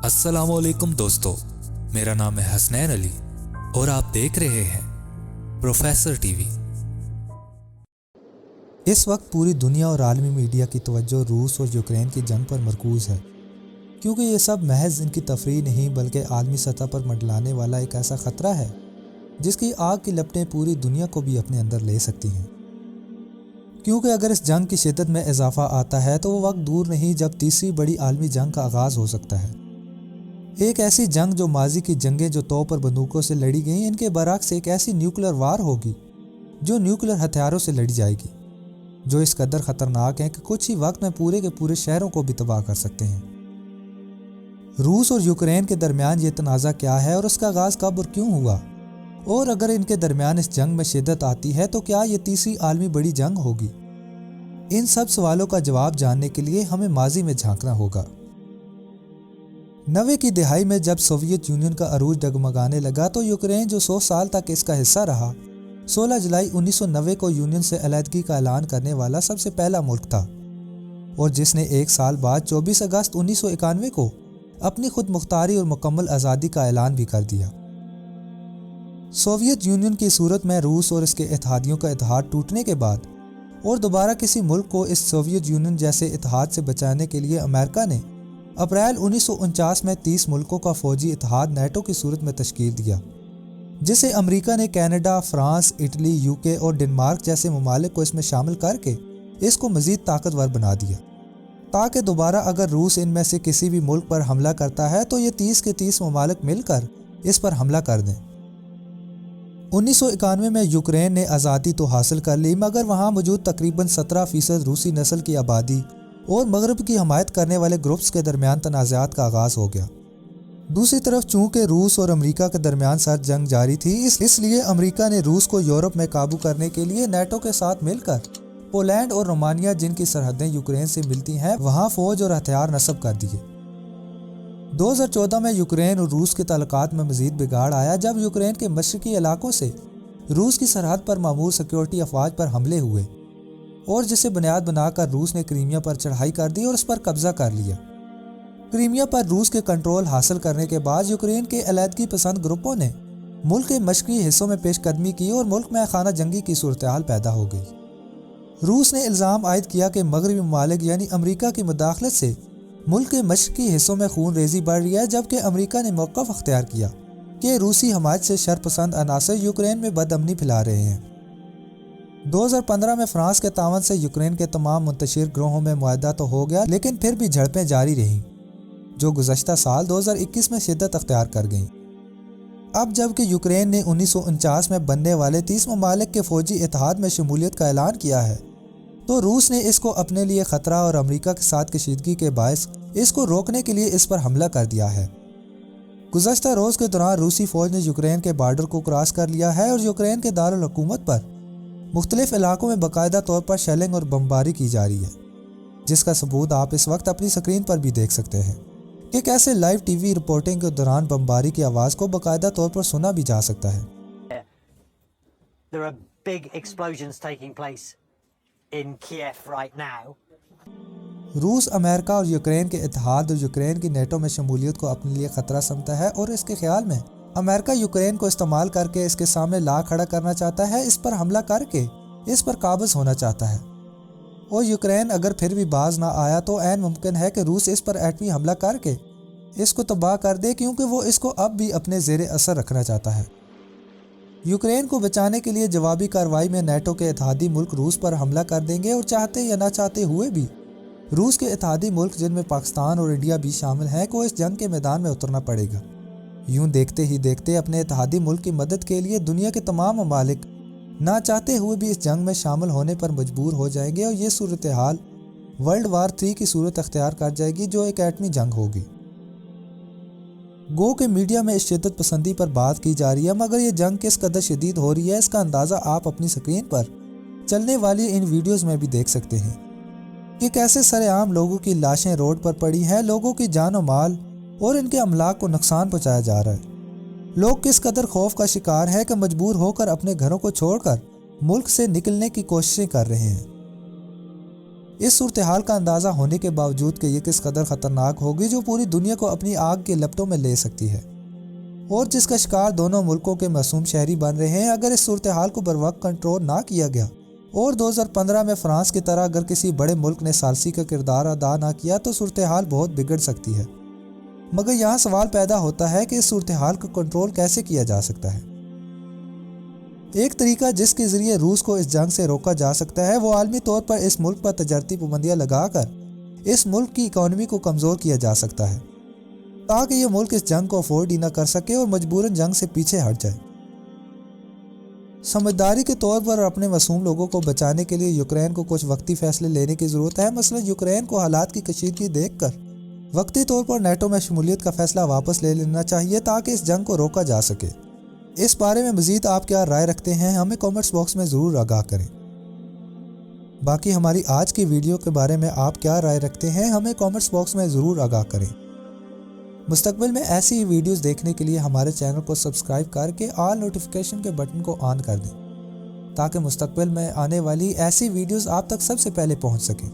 अस्सलाम वालेकुम दोस्तों, मेरा नाम है हसनैन अली और आप देख रहे हैं प्रोफेसर टीवी। इस वक्त पूरी दुनिया और आलमी मीडिया की तवज्जो रूस और यूक्रेन की जंग पर मरकूज़ है, क्योंकि ये सब महज इनकी तफरीह नहीं बल्कि आलमी सतह पर मंडलाने वाला एक ऐसा ख़तरा है जिसकी आग की लपटें पूरी दुनिया को भी अपने अंदर ले सकती हैं। क्योंकि अगर इस जंग की शिद्दत में इजाफा आता है तो वो वक्त दूर नहीं जब तीसरी बड़ी आलमी जंग का आगाज़ हो सकता है। एक ऐसी जंग जो माजी की जंगें जो तोप और बंदूकों से लड़ी गईं, इनके बरक्स एक ऐसी न्यूक्लियर वार होगी जो न्यूक्लियर हथियारों से लड़ी जाएगी, जो इस कदर ख़तरनाक है कि कुछ ही वक्त में पूरे के पूरे शहरों को भी तबाह कर सकते हैं। रूस और यूक्रेन के दरमियान ये तनाज़ा क्या है और उसका आगाज़ कब और क्यों हुआ, और अगर इनके दरमियान इस जंग में शिद्दत आती है तो क्या ये तीसरी आलमी बड़ी जंग होगी? इन सब सवालों का जवाब जानने के लिए हमें माजी में झांकना होगा। 90 की दिहाई में जब सोवियत यूनियन का अरूज डगमगाने लगा तो यूक्रेन जो 100 साल तक इसका हिस्सा रहा, 16 जुलाई 1990 को यूनियन से अलहदगी का ऐलान करने वाला सबसे पहला मुल्क था, और जिसने एक साल बाद 24 अगस्त 1991 को अपनी खुद मुख्तारी और मुकम्मल आज़ादी का ऐलान भी कर दिया। सोवियत यूनियन की सूरत में रूस और इसके इत्तेहादियों का इत्तेहाद टूटने के बाद और दोबारा किसी मुल्क को इस सोवियत यूनियन जैसे इत्तेहाद से बचाने के लिए अमेरिका ने अप्रैल 1949 में 30 मुल्कों का फौजी इत्तेहाद नेटो की सूरत में तश्कील दिया, जिसे अमेरिका ने कनाडा, फ्रांस, इटली, यूके और डेनमार्क जैसे ममालिक को इसमें शामिल करके इसको मज़ीद ताकतवर बना दिया, ताकि दोबारा अगर रूस इनमें से किसी भी मुल्क पर हमला करता है तो ये 30 के 30 ममालिक मिलकर इस पर हमला कर दें। 1991 में यूक्रेन ने आज़ादी तो हासिल कर ली, मगर वहाँ मौजूद तकरीबन 17% रूसी नस्ल की आबादी और मगरब की हमायत करने वाले ग्रुप्स के दरमियान तनाज़ात का आगाज़ हो गया। दूसरी तरफ चूँकि रूस और अमेरिका के दरमियान सर्द जंग जारी थी, इसलिए अमेरिका ने रूस को यूरोप में काबू करने के लिए नेटो के साथ मिलकर पोलैंड और रोमानिया, जिनकी सरहदें यूक्रेन से मिलती हैं, वहाँ फ़ौज और हथियार नस्ब कर दिए। 2014 में यूक्रेन और रूस के ताल्लुकात में मज़ीद बिगाड़ आया जब यूक्रेन के मशरकी इलाकों से रूस की सरहद पर मामूर सिक्योरिटी अफवाज पर हमले हुए, और जिसे बुनियाद बनाकर रूस ने क्रीमिया पर चढ़ाई कर दी और उस पर कब्जा कर लिया। क्रीमिया पर रूस के कंट्रोल हासिल करने के बाद यूक्रेन के अलहदगी पसंद ग्रुपों ने मुल्क के मशरकी हिस्सों में पेशकदमी की और मुल्क में खाना जंगी की सूरत हाल पैदा हो गई। रूस ने इल्ज़ाम आयद किया कि मगरबी ममालिक यानी अमेरिका की मुदाखलत से मुल्क के मशरकी हिस्सों में खून रेजी बढ़ रही है, जबकि अमेरिका ने मौक़िफ़ अख्तियार किया कि रूसी हमायत से शरपसंद अनासर यूक्रेन में बदअमनी फैला रहे हैं। 2015 में फ्रांस के तावन से यूक्रेन के तमाम मुंतशिर ग्रोहों में मुआहदा तो हो गया, लेकिन फिर भी झड़पें जारी रहीं, जो गुज़श्ता साल 2021 में शिद्दत अख्तियार कर गईं। अब जबकि यूक्रेन ने 1949 में बनने वाले 30 ममालिक के फ़ौजी इत्तेहाद में शमूलियत का ऐलान किया है, तो रूस ने इसको अपने लिए ख़तरा और अमेरिका के साथ कशीदगी के बायस इसको रोकने के लिए इस पर हमला कर दिया है। गुज़श्ता रोज़ के दौरान रूसी फ़ौज ने यूक्रेन के बॉर्डर को क्रॉस कर लिया है और यूक्रेन के दारुल हुकूमत पर मुख्तलिफ इलाकों में बाकायदा तौर पर शेलिंग और बमबारी की जा रही है, जिसका सबूत आप इस वक्त अपनी स्क्रीन पर भी देख सकते हैं कि कैसे लाइव टीवी रिपोर्टिंग के दौरान बमबारी की आवाज़ को बाकायदा तौर पर सुना भी जा सकता है। There are big explosions taking place in Kiev right now. रूस अमेरिका और यूक्रेन के इत्तेहाद और यूक्रेन की नेटो में शमूलियत को अपने लिए ख़तरा समझता है, और इसके ख्याल में अमेरिका यूक्रेन को इस्तेमाल करके इसके सामने ला खड़ा करना चाहता है, इस पर हमला करके इस पर काबज़ होना चाहता है। और यूक्रेन अगर फिर भी बाज ना आया तो ऐन मुमकिन है कि रूस इस पर एटमी हमला करके इसको तबाह कर दे, क्योंकि वो इसको अब भी अपने ज़ेरे असर रखना चाहता है। यूक्रेन को बचाने के लिए जवाबी कार्रवाई में नेटो के इत्तेहादी मुल्क रूस पर हमला कर देंगे, और चाहते या ना चाहते हुए भी रूस के इत्तेहादी मुल्क, जिनमें पाकिस्तान और इंडिया भी शामिल हैं, को इस जंग के मैदान में उतरना पड़ेगा। यूं देखते ही देखते अपने इत्तेहादी मुल्क की मदद के लिए दुनिया के तमाम ममालिक ना चाहते हुए भी इस जंग में शामिल होने पर मजबूर हो जाएंगे, और ये सूरत हाल वर्ल्ड वार 3 की सूरत अख्तियार कर जाएगी, जो एक एटमी जंग होगी। गो के मीडिया में इस शिद्दत पसंदी पर बात की जा रही है, मगर ये जंग किस कदर शदीद हो रही है इसका अंदाज़ा आप अपनी स्क्रीन पर चलने वाली इन वीडियोज़ में भी देख सकते हैं कि कैसे सरेआम लोगों की लाशें रोड पर पड़ी हैं, लोगों की जान और माल और इनके अमलाक को नुकसान पहुंचाया जा रहा है। लोग किस कदर खौफ का शिकार है कि मजबूर होकर अपने घरों को छोड़कर मुल्क से निकलने की कोशिशें कर रहे हैं। اس صورتحال کا اندازہ ہونے کے باوجود کہ یہ کس قدر خطرناک ہوگی جو پوری دنیا کو اپنی آگ کے لپٹوں میں لے سکتی ہے اور جس کا شکار دونوں ملکوں کے معصوم شہری بن رہے ہیں، اگر اس صورتحال کو بروقت کنٹرول نہ کیا گیا اور 2015 میں فرانس کی طرح اگر کسی بڑے ملک نے ثالثی کا کردار ادا نہ کیا تو صورتحال بہت بگڑ سکتی ہے۔ مگر یہاں سوال پیدا ہوتا ہے کہ اس صورتحال کو کنٹرول کیسے کیا جا سکتا ہے؟ ایک طریقہ جس کے ذریعے روس کو اس جنگ سے روکا جا سکتا ہے وہ عالمی طور پر اس ملک پر تجارتی پابندیاں لگا کر اس ملک کی اکانومی کو کمزور کیا جا سکتا ہے تاکہ یہ ملک اس جنگ کو افورڈ ہی نہ کر سکے اور مجبوراً جنگ سے پیچھے ہٹ جائے۔ سمجھداری کے طور پر اپنے معصوم لوگوں کو بچانے کے لیے یوکرین کو کچھ وقتی فیصلے لینے کی ضرورت ہے۔ مثلا یوکرین کو حالات کی کشیدگی دیکھ کر وقتی طور پر نیٹو میں شمولیت کا فیصلہ واپس لے لینا چاہیے تاکہ اس جنگ کو روکا جا سکے۔ اس بارے میں مزید آپ کیا رائے رکھتے ہیں ہمیں کامنٹس باکس میں ضرور آگاہ کریں۔ باقی ہماری آج کی ویڈیو کے بارے میں آپ کیا رائے رکھتے ہیں ہمیں کامنٹس باکس میں ضرور آگاہ کریں۔ مستقبل میں ایسی ہی ویڈیوز دیکھنے کے لیے ہمارے چینل کو سبسکرائب کر کے آل نوٹیفیکیشن کے بٹن کو آن کر دیں تاکہ مستقبل میں آنے والی ایسی ویڈیوز آپ تک سب سے پہلے پہنچ سکیں۔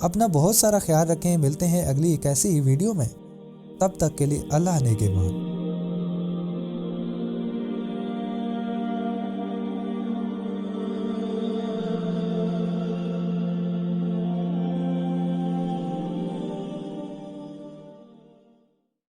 اپنا بہت سارا خیال رکھیں، ملتے ہیں اگلی ایک ایسی ہی ویڈیو میں، تب تک کے لیے اللہ نگہبان۔